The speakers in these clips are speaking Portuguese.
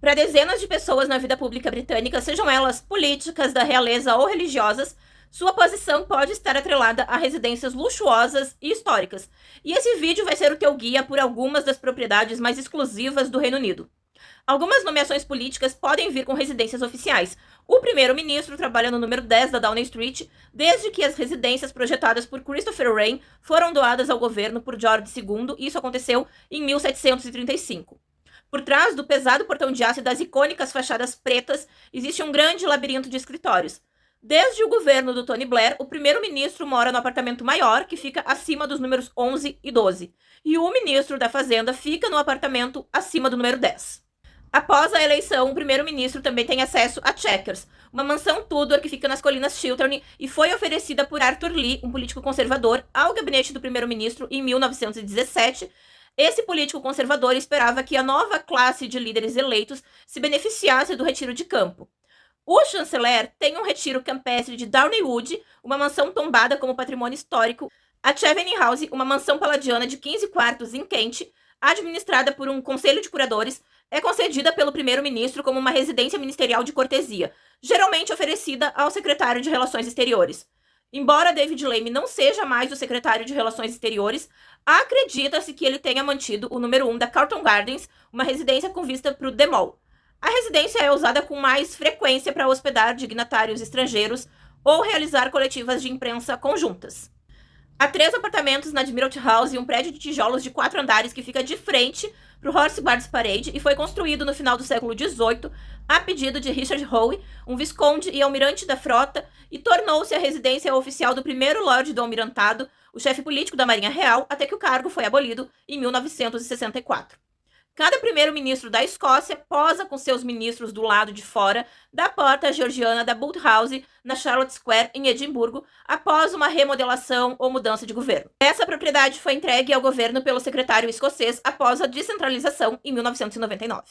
Para dezenas de pessoas na vida pública britânica, sejam elas políticas, da realeza ou religiosas, sua posição pode estar atrelada a residências luxuosas e históricas. E esse vídeo vai ser o teu guia por algumas das propriedades mais exclusivas do Reino Unido. Algumas nomeações políticas podem vir com residências oficiais. O primeiro-ministro trabalha no número 10 da Downing Street, desde que as residências projetadas por Christopher Wren foram doadas ao governo por George II, e isso aconteceu em 1735. Por trás do pesado portão de aço e das icônicas fachadas pretas, existe um grande labirinto de escritórios. Desde o governo do Tony Blair, o primeiro-ministro mora no apartamento maior, que fica acima dos números 11 e 12, e o ministro da Fazenda fica no apartamento acima do número 10. Após a eleição, o primeiro-ministro também tem acesso a Chequers, uma mansão Tudor que fica nas colinas Chiltern e foi oferecida por Arthur Lee, um político conservador, ao gabinete do primeiro-ministro em 1917. Esse político conservador esperava que a nova classe de líderes eleitos se beneficiasse do retiro de campo. O chanceler tem um retiro campestre de Downing Wood, uma mansão tombada como patrimônio histórico, a Chevenix House, uma mansão paladiana de 15 quartos em Kent, administrada por um conselho de curadores, é concedida pelo primeiro-ministro como uma residência ministerial de cortesia, geralmente oferecida ao secretário de Relações Exteriores. Embora David Lammy não seja mais o secretário de Relações Exteriores, acredita-se que ele tenha mantido o número 1 da Carlton Gardens, uma residência com vista para o The Mall. A residência é usada com mais frequência para hospedar dignatários estrangeiros ou realizar coletivas de imprensa conjuntas. Há 3 apartamentos na Admiralty House e um prédio de tijolos de 4 andares que fica de frente para o Horse Guards Parade e foi construído no final do século XVIII a pedido de Richard Howe, um visconde e almirante da frota, e tornou-se a residência oficial do primeiro Lorde do Almirantado, o chefe político da Marinha Real, até que o cargo foi abolido em 1964. Cada primeiro-ministro da Escócia posa com seus ministros do lado de fora da porta georgiana da Bute House, na Charlotte Square, em Edimburgo, após uma remodelação ou mudança de governo. Essa propriedade foi entregue ao governo pelo secretário escocês após a descentralização em 1999.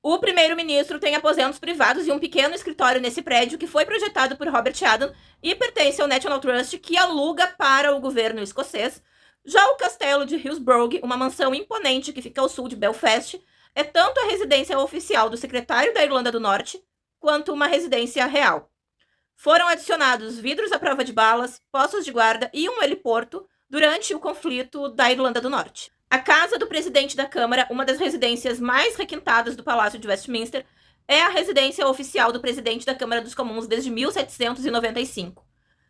O primeiro-ministro tem aposentos privados e um pequeno escritório nesse prédio que foi projetado por Robert Adam e pertence ao National Trust, que aluga para o governo escocês. Já o castelo de Hillsborough, uma mansão imponente que fica ao sul de Belfast, é tanto a residência oficial do secretário da Irlanda do Norte, quanto uma residência real. Foram adicionados vidros à prova de balas, postos de guarda e um heliporto durante o conflito da Irlanda do Norte. A casa do presidente da Câmara, uma das residências mais requintadas do Palácio de Westminster, é a residência oficial do presidente da Câmara dos Comuns desde 1795.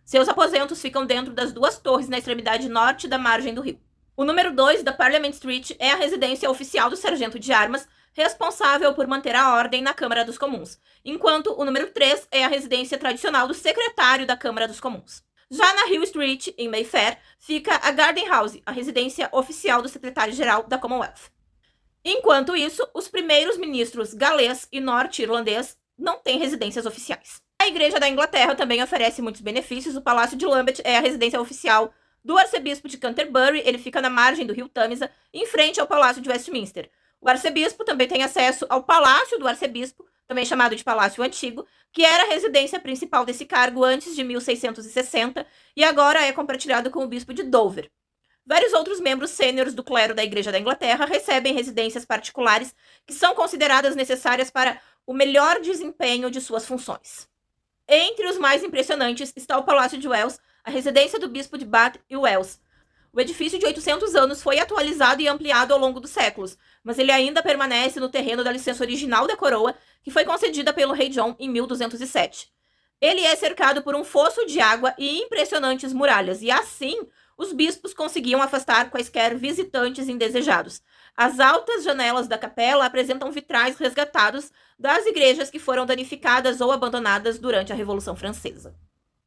Seus aposentos ficam dentro das 2 torres na extremidade norte da margem do rio. O número 2 da Parliament Street é a residência oficial do sargento de armas, responsável por manter a ordem na Câmara dos Comuns, enquanto o número 3 é a residência tradicional do secretário da Câmara dos Comuns. Já na Hill Street, em Mayfair, fica a Garden House, a residência oficial do secretário-geral da Commonwealth. Enquanto isso, os primeiros ministros galês e norte-irlandês não têm residências oficiais. A Igreja da Inglaterra também oferece muitos benefícios. O Palácio de Lambeth é a residência oficial do arcebispo de Canterbury. Ele fica na margem do rio Tâmisa, em frente ao Palácio de Westminster. O arcebispo também tem acesso ao Palácio do Arcebispo, também chamado de Palácio Antigo, que era a residência principal desse cargo antes de 1660 e agora é compartilhado com o bispo de Dover. Vários outros membros sêniores do clero da Igreja da Inglaterra recebem residências particulares que são consideradas necessárias para o melhor desempenho de suas funções. Entre os mais impressionantes está o Palácio de Wells, a residência do bispo de Bath e Wells. O edifício de 800 anos foi atualizado e ampliado ao longo dos séculos, mas ele ainda permanece no terreno da licença original da coroa, que foi concedida pelo rei John em 1207. Ele é cercado por um fosso de água e impressionantes muralhas, e assim os bispos conseguiam afastar quaisquer visitantes indesejados. As altas janelas da capela apresentam vitrais resgatados das igrejas que foram danificadas ou abandonadas durante a Revolução Francesa.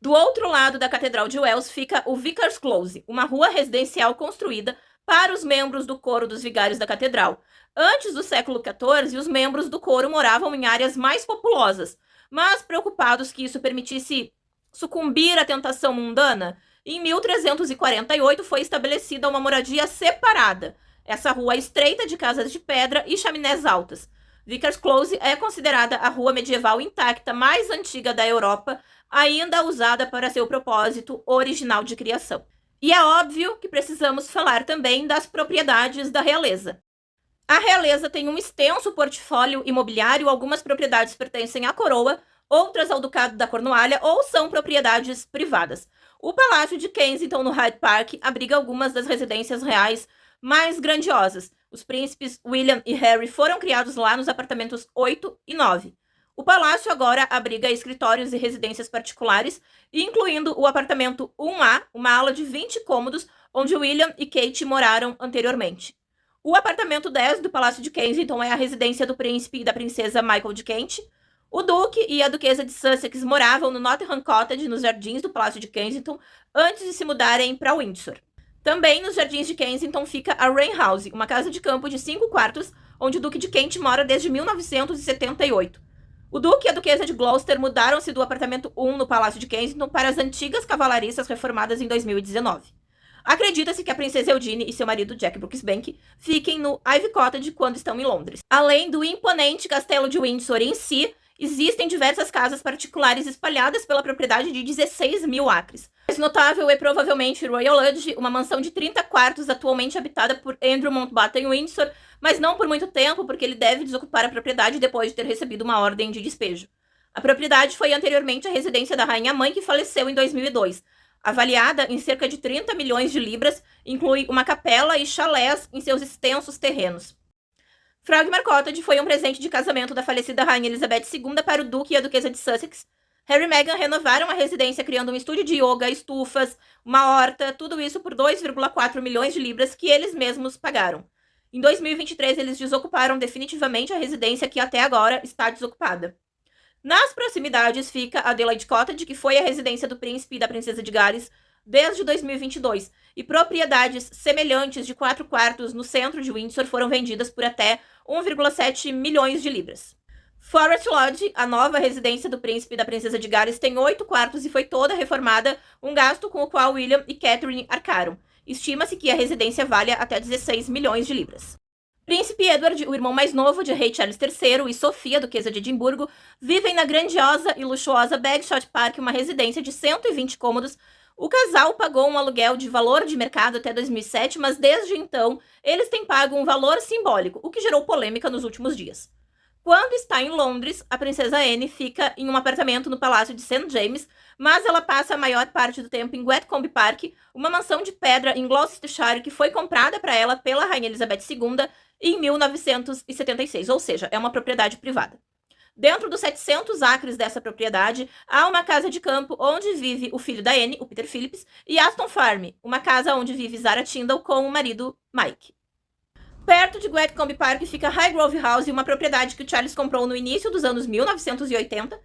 Do outro lado da Catedral de Wells fica o Vicar's Close, uma rua residencial construída para os membros do coro dos vigários da catedral. Antes do século XIV, os membros do coro moravam em áreas mais populosas, mas preocupados que isso permitisse sucumbir à tentação mundana, em 1348 foi estabelecida uma moradia separada. Essa rua é estreita, de casas de pedra e chaminés altas. Vicar's Close é considerada a rua medieval intacta mais antiga da Europa, ainda usada para seu propósito original de criação. E é óbvio que precisamos falar também das propriedades da realeza. A realeza tem um extenso portfólio imobiliário, algumas propriedades pertencem à coroa, outras ao Ducado da Cornualha ou são propriedades privadas. O Palácio de Kensington, no Hyde Park, abriga algumas das residências reais mais grandiosas. Os príncipes William e Harry foram criados lá nos apartamentos 8 e 9. O palácio agora abriga escritórios e residências particulares, incluindo o apartamento 1A, uma ala de 20 cômodos, onde William e Kate moraram anteriormente. O apartamento 10 do Palácio de Kensington é a residência do príncipe e da princesa Michael de Kent. O duque e a duquesa de Sussex moravam no Nottingham Cottage, nos jardins do Palácio de Kensington, antes de se mudarem para Windsor. Também nos jardins de Kensington fica a Rain House, uma casa de campo de 5 quartos, onde o duque de Kent mora desde 1978. O duque e a duquesa de Gloucester mudaram-se do apartamento 1 no Palácio de Kensington para as antigas cavalariças reformadas em 2019. Acredita-se que a princesa Eugenie e seu marido Jack Brooksbank fiquem no Ivy Cottage quando estão em Londres. Além do imponente castelo de Windsor em si, existem diversas casas particulares espalhadas pela propriedade de 16 mil acres. O mais notável é provavelmente Royal Lodge, uma mansão de 30 quartos atualmente habitada por Andrew Mountbatten Windsor, mas não por muito tempo, porque ele deve desocupar a propriedade depois de ter recebido uma ordem de despejo. A propriedade foi anteriormente a residência da rainha-mãe, que faleceu em 2002. Avaliada em cerca de 30 milhões de libras, inclui uma capela e chalés em seus extensos terrenos. Frogmore Cottage foi um presente de casamento da falecida rainha Elizabeth II para o duque e a duquesa de Sussex. Harry e Meghan renovaram a residência criando um estúdio de yoga, estufas, uma horta, tudo isso por 2,4 milhões de libras que eles mesmos pagaram. Em 2023, eles desocuparam definitivamente a residência que até agora está desocupada. Nas proximidades fica a Adelaide Cottage, que foi a residência do príncipe e da princesa de Gales desde 2022, e propriedades semelhantes de 4 quartos no centro de Windsor foram vendidas por até 1,7 milhões de libras. Forest Lodge, a nova residência do príncipe e da princesa de Gales, tem 8 quartos e foi toda reformada, um gasto com o qual William e Catherine arcaram. Estima-se que a residência valha até 16 milhões de libras. Príncipe Edward, o irmão mais novo de rei Charles III, e Sofia, duquesa de Edimburgo, vivem na grandiosa e luxuosa Bagshot Park, uma residência de 120 cômodos. O casal pagou um aluguel de valor de mercado até 2007, mas desde então eles têm pago um valor simbólico, o que gerou polêmica nos últimos dias. Quando está em Londres, a princesa Anne fica em um apartamento no Palácio de St. James, mas ela passa a maior parte do tempo em Westcombe Park, uma mansão de pedra em Gloucestershire que foi comprada para ela pela rainha Elizabeth II em 1976, ou seja, é uma propriedade privada. Dentro dos 700 acres dessa propriedade, há uma casa de campo onde vive o filho da Anne, o Peter Phillips, e Aston Farm, uma casa onde vive Zara Tindall com o marido Mike. Perto de Westcombe Park fica Highgrove House, uma propriedade que o Charles comprou no início dos anos 1980.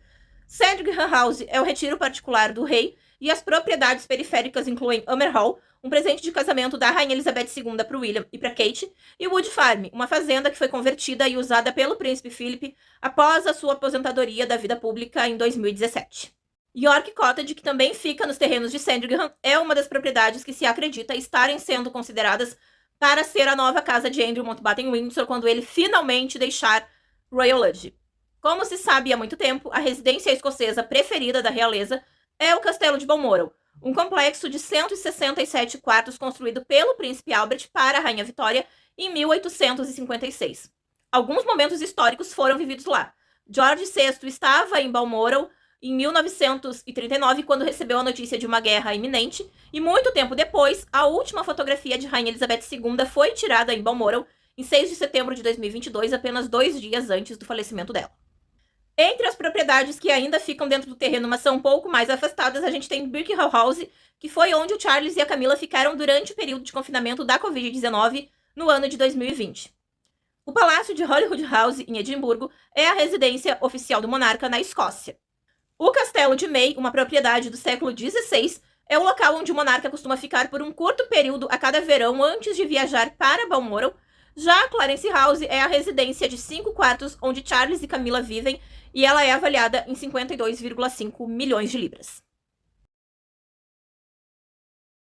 Sandringham House é o retiro particular do rei, e as propriedades periféricas incluem Hummer Hall, um presente de casamento da rainha Elizabeth II para William e para Kate, e Wood Farm, uma fazenda que foi convertida e usada pelo príncipe Philip após a sua aposentadoria da vida pública em 2017. York Cottage, que também fica nos terrenos de Sandringham, é uma das propriedades que se acredita estarem sendo consideradas para ser a nova casa de Andrew Mountbatten Windsor quando ele finalmente deixar Royal Lodge. Como se sabe há muito tempo, a residência escocesa preferida da realeza é o Castelo de Balmoral, um complexo de 167 quartos construído pelo príncipe Albert para a rainha Vitória em 1856. Alguns momentos históricos foram vividos lá. George VI estava em Balmoral em 1939, quando recebeu a notícia de uma guerra iminente, e muito tempo depois, a última fotografia de rainha Elizabeth II foi tirada em Balmoral em 6 de setembro de 2022, apenas 2 dias antes do falecimento dela. Entre as propriedades que ainda ficam dentro do terreno, mas são um pouco mais afastadas, a gente tem Birkenhead House, que foi onde o Charles e a Camila ficaram durante o período de confinamento da Covid-19 no ano de 2020. O Palácio de Holyrood House, em Edimburgo, é a residência oficial do monarca na Escócia. O Castelo de May, uma propriedade do século XVI, é o local onde o monarca costuma ficar por um curto período a cada verão antes de viajar para Balmoral. Já a Clarence House é a residência de 5 quartos onde Charles e Camila vivem, e ela é avaliada em 52,5 milhões de libras.